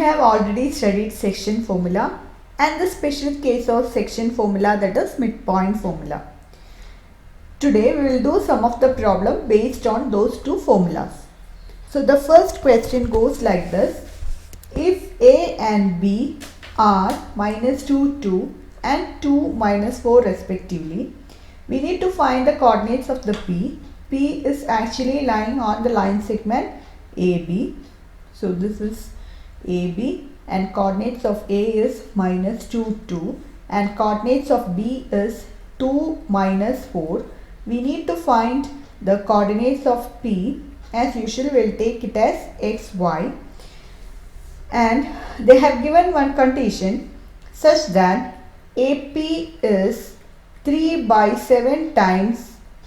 have already studied section formula and the special case of section formula, that is midpoint formula. Today we will do some of the problem based on those two formulas. So the first question goes like this. If A and B are -2, 2 and 2, -4 respectively, we need to find the coordinates of the P. P is actually lying on the line segment AB. So this is AB and coordinates of A is -2, 2 and coordinates of B is 2, -4. We need to find the coordinates of P. As usual, we will take it as x, y, and they have given one condition such that AP is 3/7 times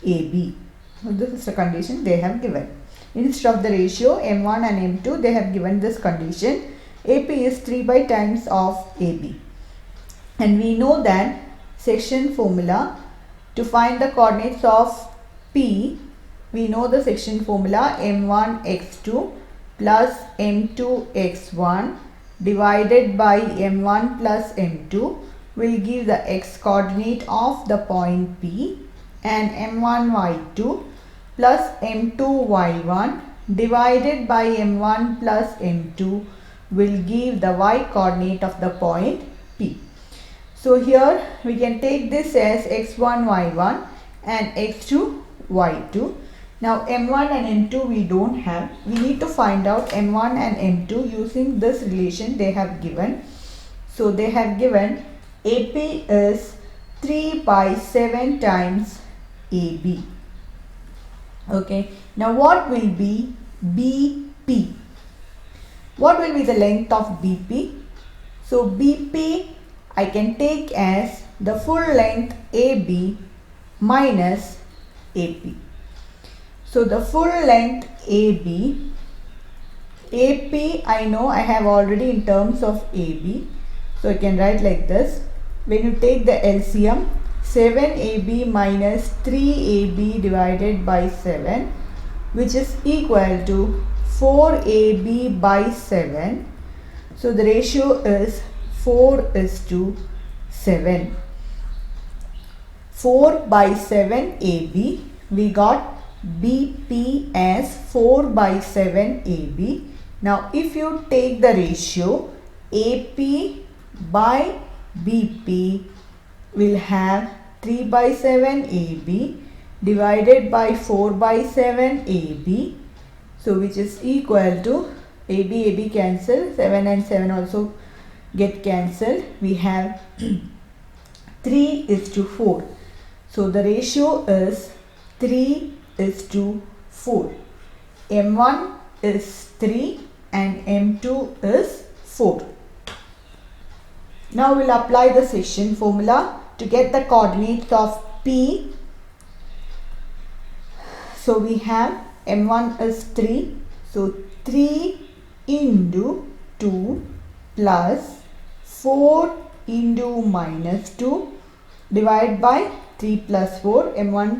AB. So this is the condition they have given. Instead of the ratio M1 and M2, they have given this condition. AP is 3 times of AB. And we know that section formula, to find the coordinates of P, we know the section formula M1 x2 plus M2 x1 divided by M1 plus M2 will give the x coordinate of the point P, and M1 y2 plus M2 y1 divided by M1 plus M2 will give the y coordinate of the point P. So here we can take this as x1 y1 and x2 y2. Now M1 and M2 we don't have. We need to find out M1 and M2 using this relation they have given. So they have given AP is 3/7 times AB. Okay. Now what will be BP? What will be the length of BP? So BP I can take as the full length AB minus AP. So the full length AB, AP I know I have already in terms of AB. So I can write like this. When you take the LCM, 7AB minus 3AB divided by 7, which is equal to 4AB/7. So the ratio is 4:7. 4/7 AB. We got BP as 4/7 AB. Now if you take the ratio, AP by BP will have 3/7 AB divided by 4/7 AB. So which is equal to AB cancel, 7 and 7 also get cancelled. We have 3:4. So the ratio is 3:4. M1 is 3 and M2 is 4. Now we'll apply the section formula to get the coordinates of P. So we have M1 is 3. So 3 into 2 plus 4 into -2 divided by 3 plus 4, M1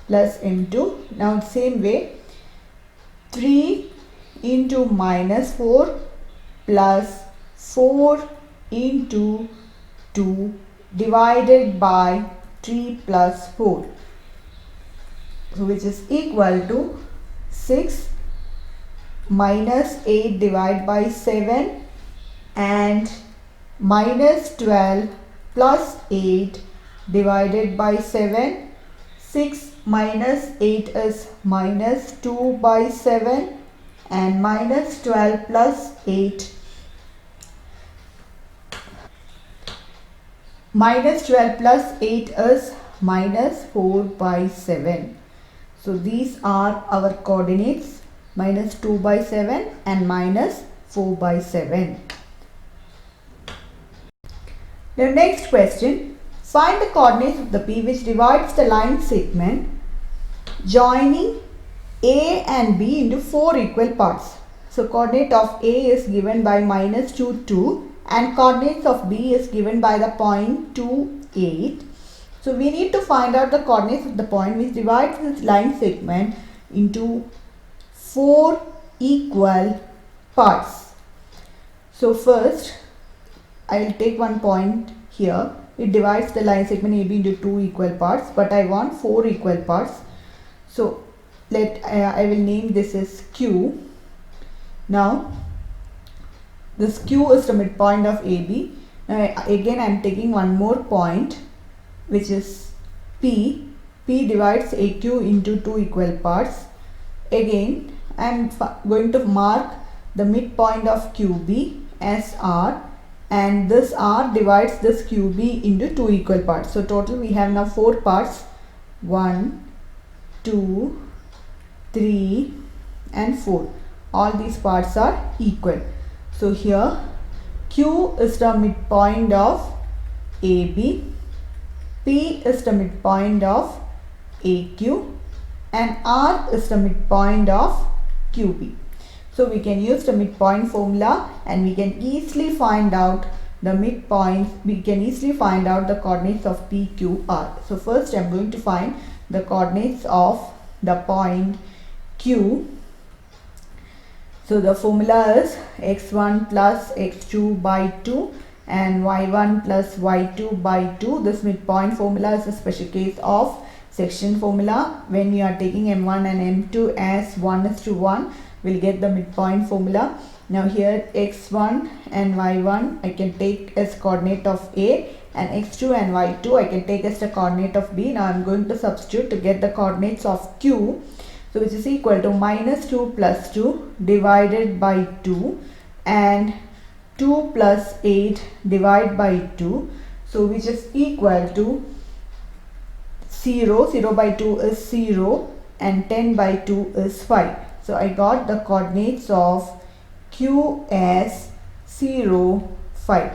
plus M2. Now same way, 3 into -4 plus 4 into 2 divided by 3 plus 4. So which is equal to 6 minus 8 divided by 7 and -12 plus 8 divided by 7. 6 minus 8 is -2/7 and -12 plus 8. -12 plus 8 is -4/7. So these are our coordinates, -2/7 and -4/7. The next question, find the coordinates of the P which divides the line segment joining A and B into 4 equal parts. So coordinate of A is given by -2, 2 and coordinates of B is given by the point 2, 8. So we need to find out the coordinates of the point which divides this line segment into 4 equal parts. So first I will take one point here. It divides the line segment AB into two equal parts, but I want four equal parts. So I will name this as Q. Now this Q is the midpoint of AB. Now again I am taking one more point, which is P. P divides AQ into two equal parts. Again I am going to mark the midpoint of QB as R, and this R divides this QB into two equal parts. So total we have now four parts, 1, 2, 3 and 4. All these parts are equal. So here Q is the midpoint of AB, P is the midpoint of AQ, and R is the midpoint of QB. So we can use the midpoint formula and we can easily find out the midpoint. We can easily find out the coordinates of P, Q, R. So first I am going to find the coordinates of the point Q. So the formula is x1 plus x2 by 2 and y1 plus y2 by 2. This midpoint formula is a special case of section formula. When you are taking M1 and M2 as 1:1, we'll get the midpoint formula. Now here x1 and y1 I can take as coordinate of A, and x2 and y2 I can take as the coordinate of B. Now I'm going to substitute to get the coordinates of Q. So which is equal to -2 plus 2 divided by 2 and 2 plus 8 divided by 2. So which is equal to 0. 0 by 2 is 0 and 10 by 2 is 5. So I got the coordinates of Q as 0, 5.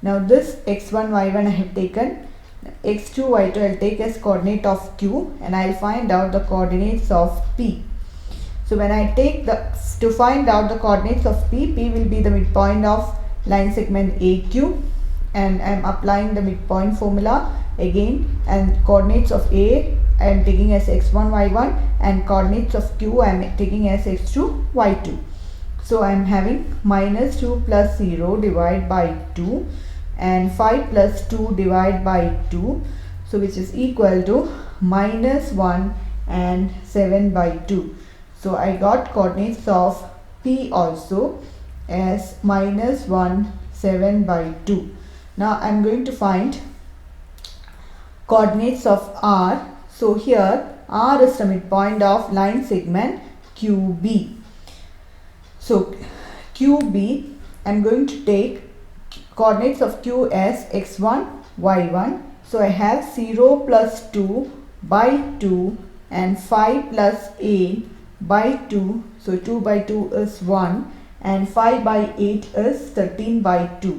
Now this x1, y1 I have taken. x2, y2 I will take as coordinate of Q, and I will find out the coordinates of P. So when I take to find out the coordinates of P, P will be the midpoint of line segment AQ, and I am applying the midpoint formula again, and coordinates of A I am taking as x1, y1, and coordinates of Q I am taking as x2, y2. So I am having -2 plus 0 divided by 2 and 5 plus 2 divided by 2. So which is equal to -1 and 7 by 2. So I got coordinates of P also as -1, 7 by 2. Now I am going to find coordinates of R. So here R is the midpoint of line segment QB. So QB, I am going to take coordinates of Q as x1, y1. So I have 0 plus 2 by 2 and 5 plus 8 by 2. So 2 by 2 is 1 and 5 by 8 is 13 by 2.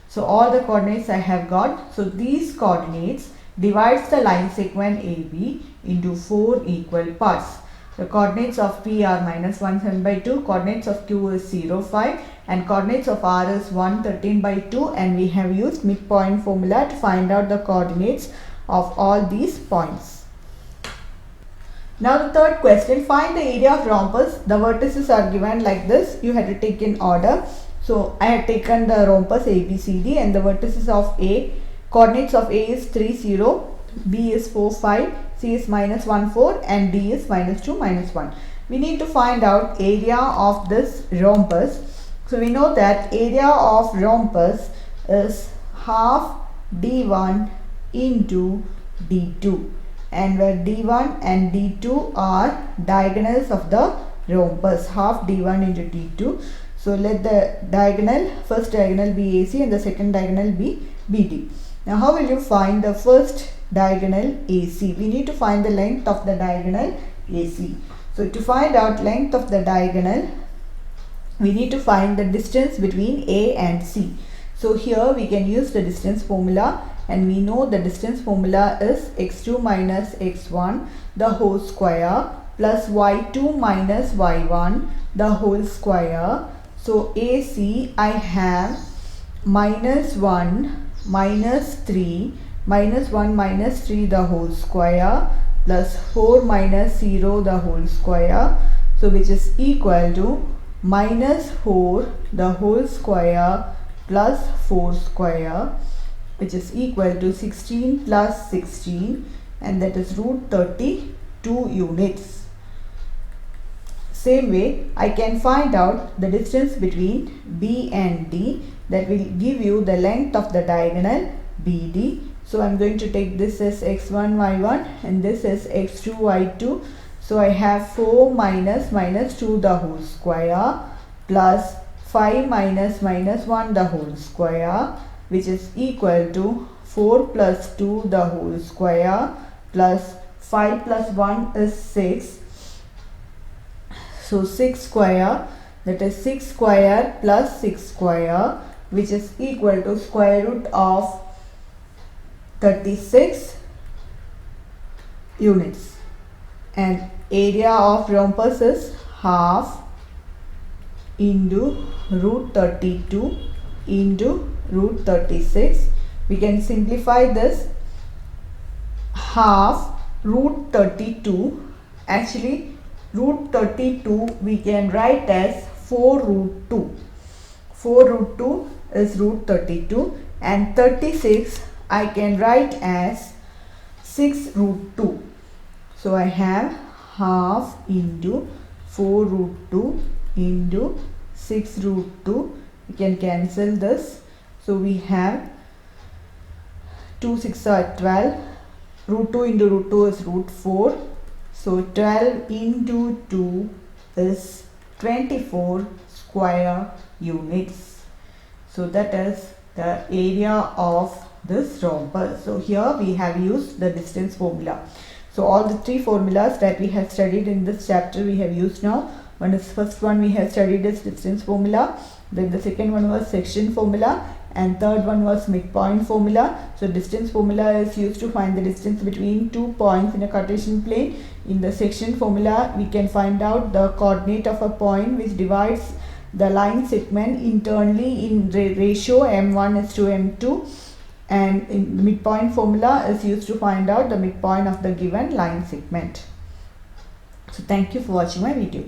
So all the coordinates I have got. So these coordinates divides the line segment AB into 4 equal parts. The coordinates of P are -1, 7 by 2, coordinates of Q is 0, 5, and coordinates of R is 1, 13 by 2, and we have used midpoint formula to find out the coordinates of all these points. Now the third question, find the area of rhombus. The vertices are given like this. You have to take in order. So I have taken the rhombus ABCD, and the vertices of A, coordinates of A is 3, 0, B is 4, 5, C is -1, 4, and D is -2, -1. We need to find out area of this rhombus. So we know that area of rhombus is half D1 into D2, and where D1 and D2 are diagonals of the rhombus, half D1 into D2. So let the first diagonal be AC and the second diagonal be BD. Now how will you find the first diagonal AC? We need to find the length of the diagonal AC. So to find out length of the diagonal, we need to find the distance between A and C. So here we can use the distance formula, and we know the distance formula is x2 minus x1 the whole square plus y2 minus y1 the whole square. So AC I have -1 -3 -1 -3 the whole square plus 4 minus 0 the whole square. So which is equal to minus 4 the whole square plus 4 square, which is equal to 16 plus 16, and that is root 32 units. Same way, I can find out the distance between B and D, that will give you the length of the diagonal BD. So I am going to take this as x1 y1 and this as x2 y2. So I have 4 minus 2 the whole square plus 5 minus 1 the whole square, which is equal to 4 plus 2 the whole square plus 5 plus 1 is 6. So 6 square, that is 6 square plus 6 square, which is equal to square root of 36 units. And area of rhombus is half into root 32 into root 36. We can simplify this. Half root 32, actually root 32 we can write as 4 root 2. 4 root 2 is root 32, and 36 I can write as 6 root 2. So I have half into 4 root 2 into 6 root 2. We can cancel this. So we have 2 6 are 12. Root 2 into root 2 is root 4. So 12 into 2 is 24 square units. So that is the area of this rhombus. So here we have used the distance formula. So all the three formulas that we have studied in this chapter we have used now. First one we have studied is distance formula, then the second one was section formula, and third one was midpoint formula. So distance formula is used to find the distance between 2 points in a Cartesian plane. In the section formula we can find out the coordinate of a point which divides the line segment internally in ratio m1 is to m2, and in midpoint formula is used to find out the midpoint of the given line segment. So thank you for watching my video.